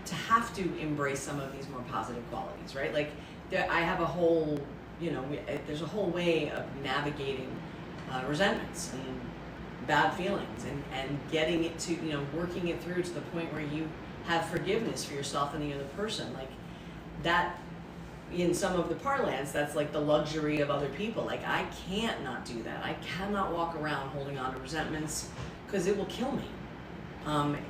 to have to embrace some of these more positive qualities, right? Like I have a whole, there's a whole way of navigating resentments and bad feelings and getting it to, working it through to the point where you have forgiveness for yourself and the other person. Like that, in some of the parlance, that's like the luxury of other people. Like I can't not do that. I cannot walk around holding on to resentments because it will kill me.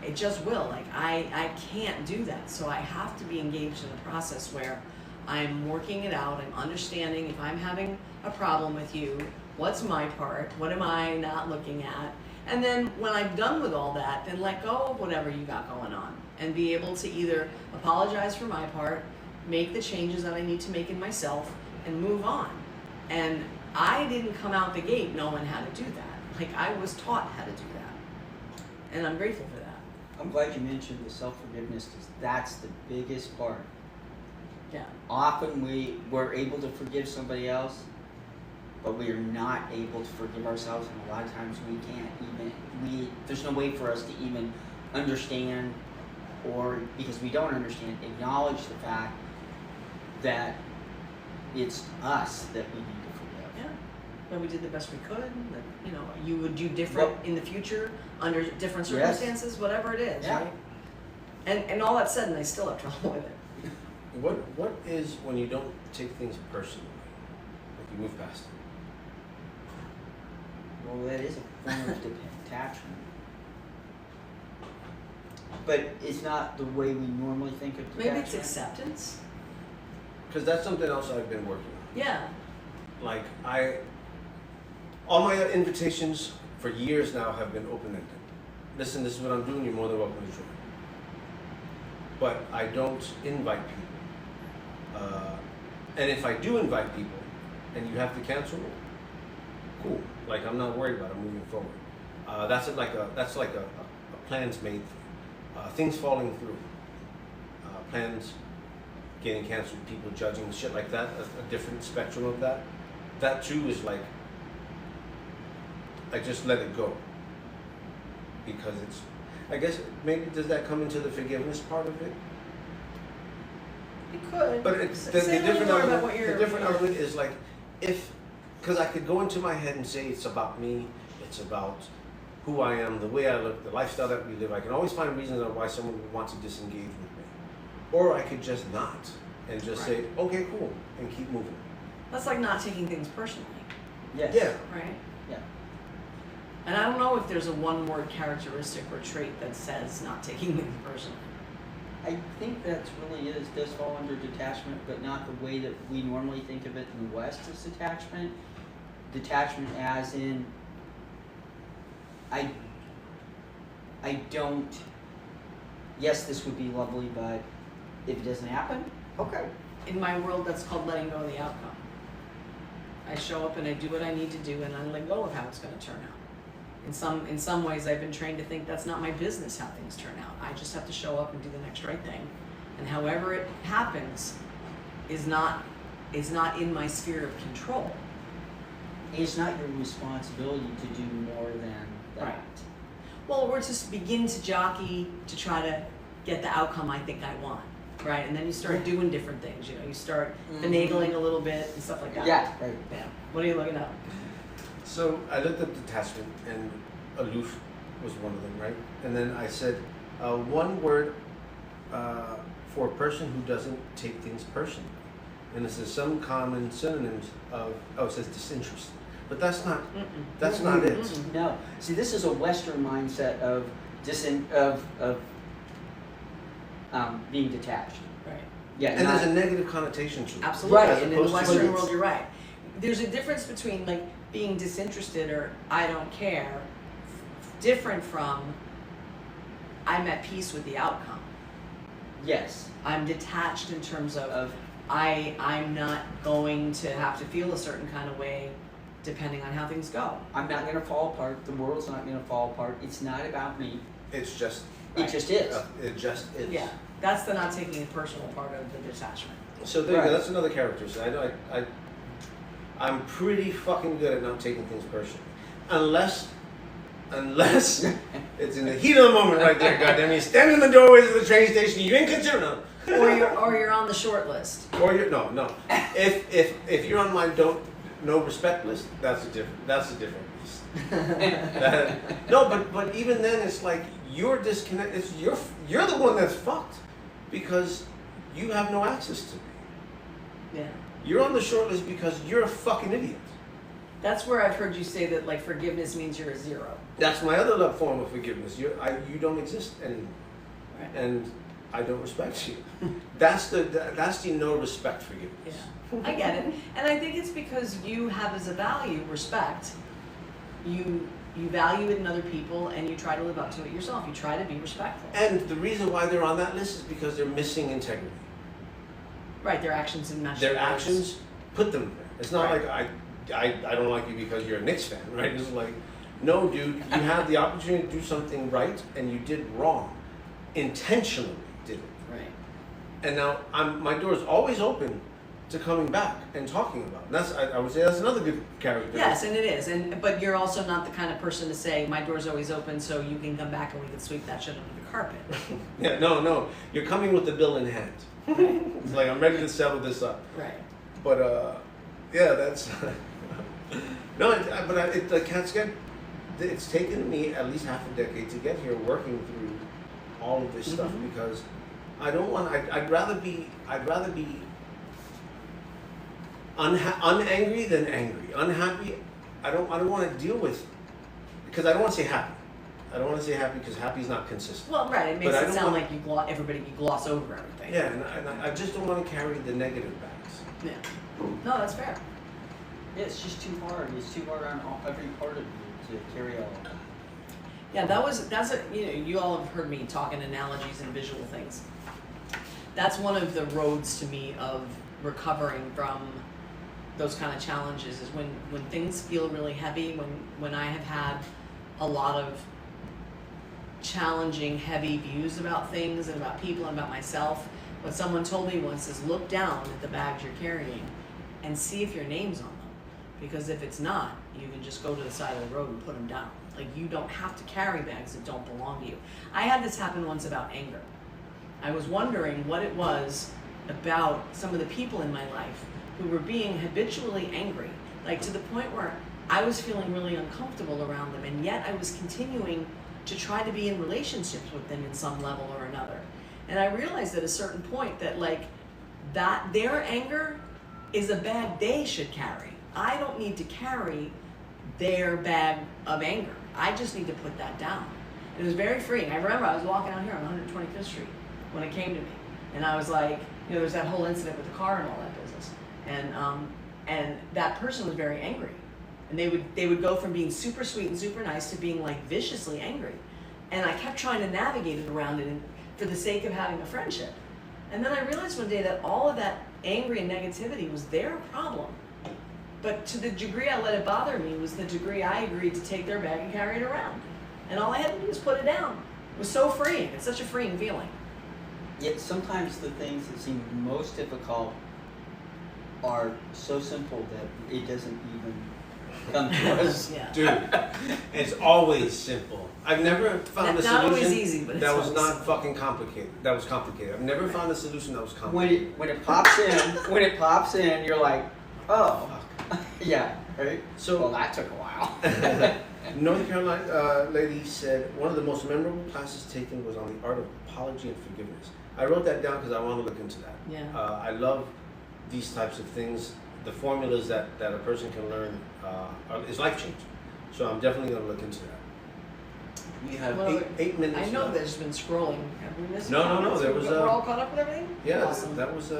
It just will. Like I can't do that. So I have to be engaged in a process where I'm working it out. I'm understanding if I'm having a problem with you, what's my part? What am I not looking at? And then when I'm done with all that, then let go of whatever you got going on and be able to either apologize for my part, make the changes that I need to make in myself, and move on. And I didn't come out the gate knowing how to do that. Like I was taught how to do that. And I'm grateful for that. I'm glad you mentioned the self-forgiveness because that's the biggest part. Yeah. Often we're able to forgive somebody else, but we are not able to forgive ourselves, and a lot of times we can't even, there's no way for us to even understand, or because we don't understand, acknowledge the fact that it's us that we need to forgive. Yeah. But we did the best we could. That, you would do different in the future under different circumstances, whatever it is, Yeah. right? And all that said, and I still have trouble with it. What is when you don't take things personally, like you move past it? Well, that is a form of detachment. But it's not the way we normally think of detachment. Maybe it's acceptance. Because that's something else I've been working on. Yeah. Like all my invitations for years now have been open-ended. Listen, this is what I'm doing, you're more than welcome to join. But I don't invite people. And if I do invite people and you have to cancel, cool. Like I'm not worried about it moving forward. That's like a plans made thing. Things falling through. Plans getting canceled, people judging, shit like that, a different spectrum of that. that too is like, I just let it go. Because it's, I guess, maybe does that come into the forgiveness part of it? You could. But it's, Say the a little different more about element, what you're. the different element is like, if, because I could go into my head and say it's about me, it's about who I am, the way I look, the lifestyle that we live. I can always find reasons of why someone would want to disengage with me. Or I could just not, and just say, okay, cool, and keep moving. That's like not taking things personally, Yes. Yeah. right? Yeah. And I don't know if there's a one-word characteristic or trait that says not taking things personally. I think that really does fall under detachment, but not the way that we normally think of it in the West as detachment. Detachment as in, I don't, yes, this would be lovely, but if it doesn't happen, okay. In my world, that's called letting go of the outcome. I show up and I do what I need to do, and I let go of how it's going to turn out. In some ways, I've been trained to think that's not my business how things turn out. I just have to show up and do the next right thing, and however it happens is not in my sphere of control. It's not your responsibility to do more than that. Right. Well, we're just begin to jockey to try to get the outcome I think I want, right? And then you start doing different things. You know, you start finagling a little bit and stuff like that. Yeah, right. Yeah. What are you looking up? So I looked at detachment, and aloof was one of them, right? And then I said, one word for a person who doesn't take things personally. And it says some common synonyms of, it says disinterested. But that's not, that's not it. No. See, this is a Western mindset of being detached. Right. Yeah. And there's a negative connotation to it. Absolutely. Right, And in the opposed to Western it's- world, you're right. There's a difference between like being disinterested or I don't care, different from I'm at peace with the outcome. Yes. I'm detached in terms of I'm not going to have to feel a certain kind of way depending on how things go. I'm not going to fall apart. The world's not going to fall apart. It's not about me. It's just, It just is. it just is. Yeah, that's the not taking it personal part of the detachment. So there you Right. go, that's another character. So I'm pretty fucking good at not taking things personally. Unless it's in the heat of the moment right there, goddamn. You're standing in the doorways of the train station, you ain't concerned. Or you're on the short list. Or you're no. If you're on my no respect list, that's a different list. No, but even then it's like you're disconnected. It's you're the one that's fucked because you have no access to me. Yeah. You're on the short list because you're a fucking idiot. That's where I've heard you say that like forgiveness means you're a zero. That's my other form of forgiveness. You don't exist anymore, Right. and I don't respect you. That's the no respect forgiveness. Yeah. I get it. And I think it's because you have as a value respect. You value it in other people and you try to live up to it yourself. You try to be respectful. And the reason why they're on that list is because they're missing integrity. Right, their actions and match Their words. actions put them there. It's not Right. like I don't like you because you're a Knicks fan, right? It's like, no, dude, you had the opportunity to do something right and you did wrong. Intentionally did it. Right. And now my door is always open to coming back and talking about it. And I would say that's another good character. Yes, and it is. But you're also not the kind of person to say my door's always open so you can come back and we can sweep that shit under the carpet. Yeah, no. You're coming with the bill in hand. It's like I'm ready to settle this up. Right. But yeah, that's no. The cat's get. It's taken me at least half a decade to get here, working through all of this stuff because I don't want. I'd rather be unangry than angry. Unhappy. I don't want to deal with because I don't want to say happy. I don't want to say happy because happy is not consistent. Well, right. It makes But I it don't sound want- like you gloss over everything. Yeah, and I just don't want to carry the negative bags. Yeah. No, that's fair. Yeah, it's just too hard. It's too hard on every part of you to carry all of that. Yeah, you all have heard me talk in analogies and visual things. That's one of the roads to me of recovering from those kind of challenges is when things feel really heavy, when I have had a lot of challenging, heavy views about things and about people and about myself. What someone told me once is look down at the bags you're carrying and see if your name's on them. because if it's not, you can just go to the side of the road and put them down. Like, you don't have to carry bags that don't belong to you. I had this happen once about anger. I was wondering what it was about some of the people in my life who were being habitually angry, like to the point where I was feeling really uncomfortable around them, and yet I was continuing to try to be in relationships with them in some level or another. And I realized at a certain point that that their anger is a bag they should carry. I don't need to carry their bag of anger. I just need to put that down. It was very freeing. I remember I was walking out here on 125th Street when it came to me. And I was like, there's that whole incident with the car and all that business. And that person was very angry. And they would go from being super sweet and super nice to being like viciously angry. And I kept trying to navigate it around it for the sake of having a friendship. And then I realized one day that all of that angry and negativity was their problem. But to the degree I let it bother me was the degree I agreed to take their bag and carry it around. And all I had to do was put it down. It was so freeing. It's such a freeing feeling. Yet sometimes the things that seem most difficult are so simple that it doesn't even come to us. Yeah. Dude, it's always simple. I've never found a Not always solution easy, but it's that was always not simple. fucking complicated. That was complicated. I've never found a solution that was complicated. When it pops in, you're like, oh, yeah, right? So- well, that took a while. North Carolina lady said, one of the most memorable classes taken was on the art of apology and forgiveness. I wrote that down because I want to look into that. Yeah. I love these types of things. The formulas that a person can learn is life-changing. So I'm definitely going to look into that. We have Well, 8 minutes I know left. there's been scrolling. Have we missed No, comments? there was We're all caught up with everything? Yeah, Awesome. that was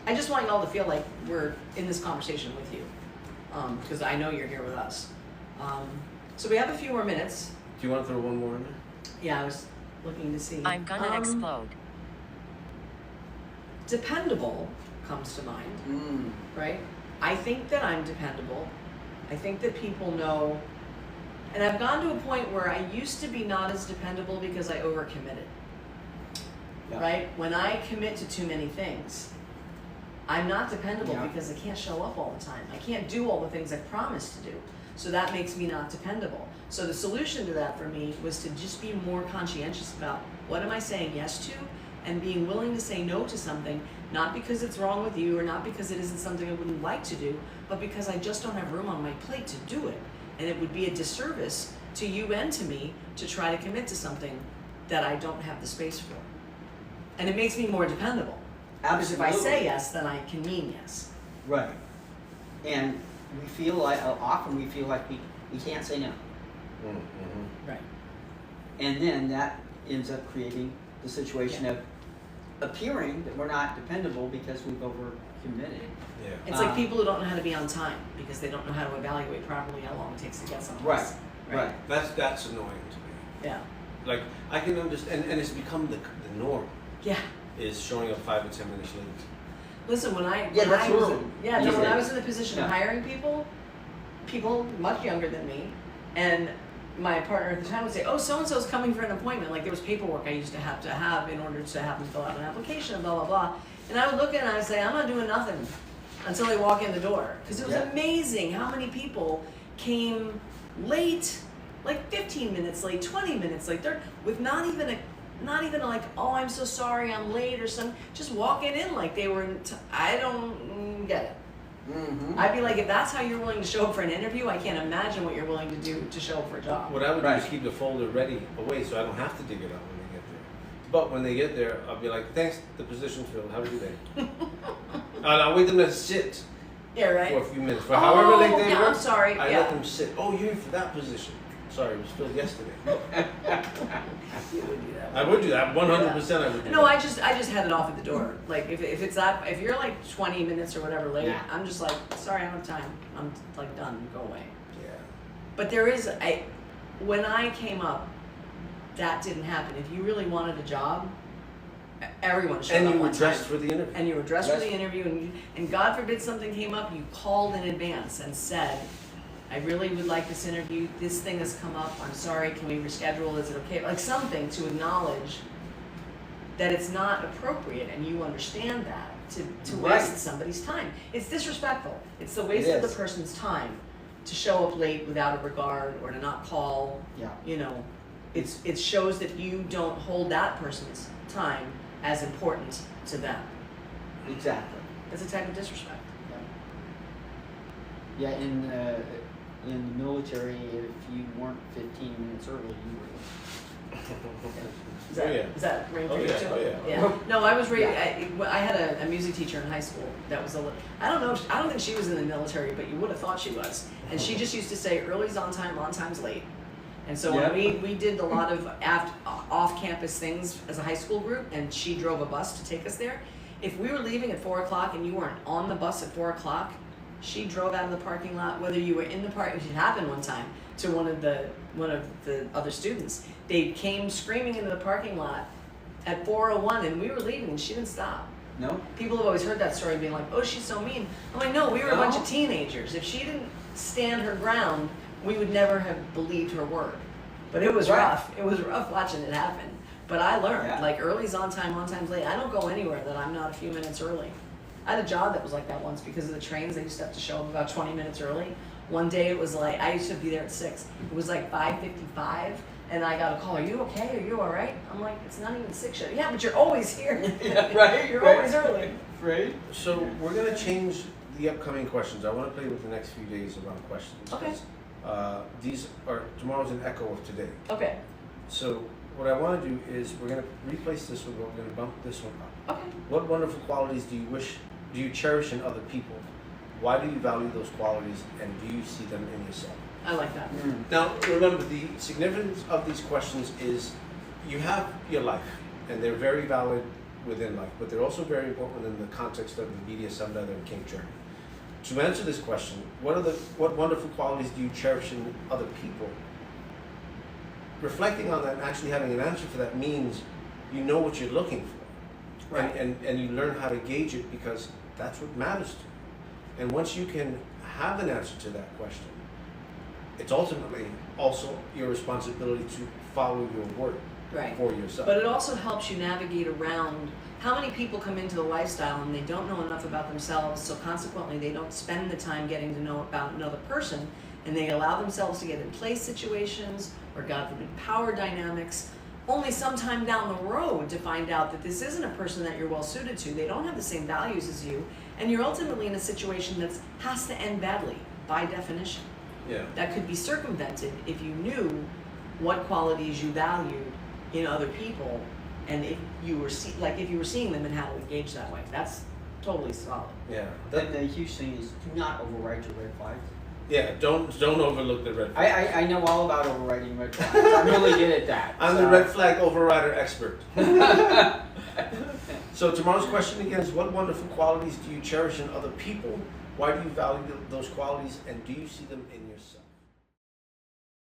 I just want y'all to feel like we're in this conversation with you, because I know you're here with us. So we have a few more minutes. Do you want to throw one more in there? Yeah, I was looking to see. I'm gonna explode. Dependable comes to mind, Mm. right? I think that I'm dependable. I think that people know, and I've gone to a point where I used to be not as dependable because I overcommitted. Yeah. Right? When I commit to too many things, I'm not dependable Yeah. because I can't show up all the time. I can't do all the things I promised to do. So that makes me not dependable. So the solution to that for me was to just be more conscientious about what am I saying yes to, and being willing to say no to something, not because it's wrong with you or not because it isn't something I wouldn't like to do, but because I just don't have room on my plate to do it. And it would be a disservice to you and to me to try to commit to something that I don't have the space for. And it makes me more dependable. Because if I say yes, then I can mean yes. Right. And we feel like, often we feel like we can't say no. Mm-hmm. Right. And then that ends up creating the situation of appearing that we're not dependable because we've overcommitted. Yeah. It's like people who don't know how to be on time because they don't know how to evaluate properly how long it takes to get someplace. Right. That's annoying to me. Yeah. Like, I can understand, and it's become the norm, Yeah. is showing up 5 to 10 minutes late. Listen, when I Yeah, that's was rude. when I was in the position of Yeah. hiring people much younger than me, and my partner at the time would say, "Oh, so and so's coming for an appointment." Like there was paperwork I used to have in order to have them fill out an application, blah blah blah. And I would look at it and I'd say, "I'm not doing nothing until they walk in the door," because it was Yeah. amazing how many people came late, like 15 minutes late, 20 minutes late. They're with not even like, "Oh, I'm so sorry, I'm late," or something. Just walking in like they were. I don't get it. Mm-hmm. I'd be like, if that's how you're willing to show up for an interview, I can't imagine what you're willing to do to show up for a job. What I would do Right. is keep the folder ready away so I don't have to dig it out when they get there. But when they get there, I'll be like, thanks, the position's filled, have a good day. And I'll wait them to sit Yeah, for a right? few minutes. For however late they yeah, were, I'm sorry. I Yeah. let them sit. Oh, you're in for that position. Sorry, it was filled yesterday. You would do that. I would do that, 100% I would do No, that. I just head it off at the door. Like if you're like 20 minutes or whatever late, Yeah. I'm just like, sorry, I don't have time. I'm like done. Go away. Yeah. But there is when I came up, that didn't happen. If you really wanted a job, everyone showed And up you were on dressed time. for the interview. And you were dressed for Yes. the interview, and God forbid something came up, you called in advance and said, I really would like this interview, this thing has come up, I'm sorry, can we reschedule, is it okay? Like something to acknowledge that it's not appropriate and you understand that, to Right. waste somebody's time. It's disrespectful. It's the waste It of the is. person's time to show up late without a regard or to not call, Yeah. you know, it shows that you don't hold that person's time as important to them. Exactly. It's a type of disrespect. Yeah, in the military, if you weren't 15 minutes early, you were late. Is that, Oh, yeah. is that ring for Oh, you yeah, too? oh, yeah. Yeah. No, I was I had a music teacher in high school that was I don't think she was in the military, but you would have thought she was. And she just used to say early's on time, on time's late. And so when we did a lot of off-campus things as a high school group, and she drove a bus to take us there, if we were leaving at 4 o'clock and you weren't on the bus at 4 o'clock, she drove out of the parking lot, whether you were in the park. It happened one time to one of the other students. They came screaming into the parking lot at 4:01, and we were leaving, and she didn't stop. No? People have always heard that story, being like, "Oh, she's so mean." I'm like, "No, we were a bunch of teenagers. If she didn't stand her ground, we would never have believed her word." But it was rough. It was rough watching it happen. But I learned, like, early's on time, on time's late. I don't go anywhere that I'm not a few minutes early. I had a job that was like that once because of the trains. They used to have to show up about 20 minutes early. One day it was like, I used to be there at 6. It was like 5:55, and I got a call, "Are you okay? Are you all right?" I'm like, "It's not even 6 yet." "Yeah, but you're always here." Yeah, right. You're always early. Right. So we're going to change the upcoming questions. I want to play with the next few days around questions. Okay. These are, tomorrow's an echo of today. Okay. So what I want to do is we're going to replace this one, but we're going to bump this one up. Okay. What wonderful qualities do you cherish in other people? Why do you value those qualities, and do you see them in yourself? I like that. Now, remember, the significance of these questions is you have your life, and they're very valid within life, but they're also very important in the context of the BDSM leather and kink journey. To answer this question, what wonderful qualities do you cherish in other people? Reflecting on that and actually having an answer for that means you know what you're looking for. Right. And you learn how to gauge it, because that's what matters to you. And once you can have an answer to that question, it's ultimately also your responsibility to follow your word for yourself. But it also helps you navigate around how many people come into the lifestyle and they don't know enough about themselves, so consequently they don't spend the time getting to know about another person, and they allow themselves to get in play situations or, God forbid, power dynamics, only sometime down the road to find out that this isn't a person that you're well suited to. They don't have the same values as you, and you're ultimately in a situation that has to end badly by definition. Yeah. That could be circumvented if you knew what qualities you valued in other people, and if you were seeing them and how to engage that way. That's totally solid. Yeah. The huge thing is, do not override your red flags. Yeah. Don't overlook the red flag. I know all about overriding red flags. I'm really good at that. I'm the red flag overrider expert. So tomorrow's question again is, what wonderful qualities do you cherish in other people? Why do you value those qualities, and do you see them in yourself?